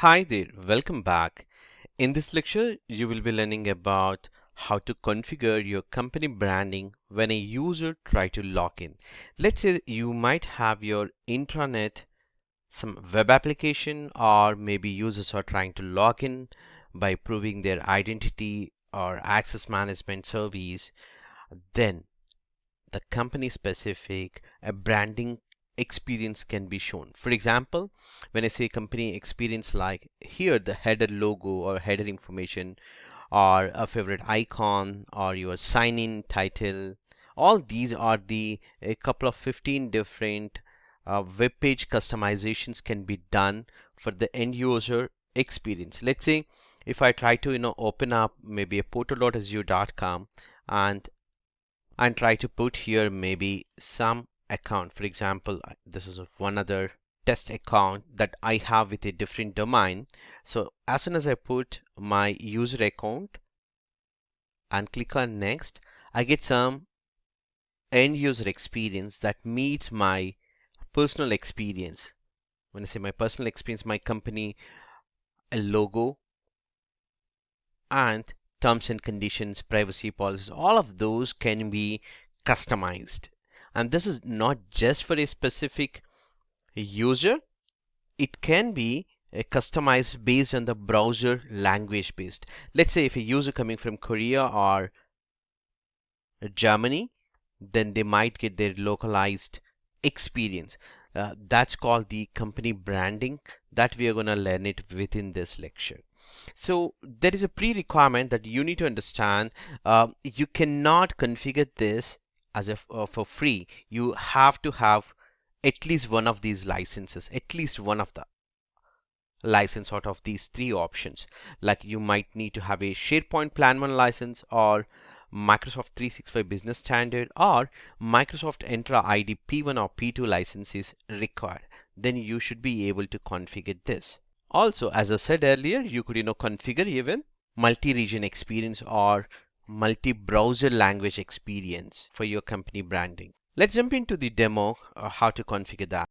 Hi there, welcome back. In this lecture, you will be learning about how to configure your company branding when a user try to log in. Let's say you might have your intranet, some web application, or maybe users are trying to log in by proving their identity or access management service. Then the company specific branding experience can be shown. For example, when I say company experience, like here the header logo or header information or a favorite icon or your sign in title, all these are the a couple of 15 different web page customizations can be done for the end user experience. Let's say if I try to open up maybe a portal.azure.com and try to put here maybe some account. For example, this is one other test account that I have with a different domain. So as soon as I put my user account and click on next, I get some end user experience that meets my personal experience. When I say my personal experience, my company a logo and terms and conditions, privacy policies, all of those can be customized. And this is not just for a specific user, it can be customized based on the browser language based. Let's say if a user coming from Korea or Germany, then they might get their localized experience. That's called the company branding that we are going to learn it within this lecture. So there is a pre-requirement that you need to understand. You cannot configure this as if for free. You have to have at least one of these licenses, at least one of the license out of these three options. Like you might need to have a SharePoint Plan 1 license or Microsoft 365 Business Standard or Microsoft Entra ID P1 or P2 license is required. Then you should be able to configure this. Also, as I said earlier, you could configure even multi-region experience or multi-browser language experience for your company branding. Let's jump into the demo how to configure that.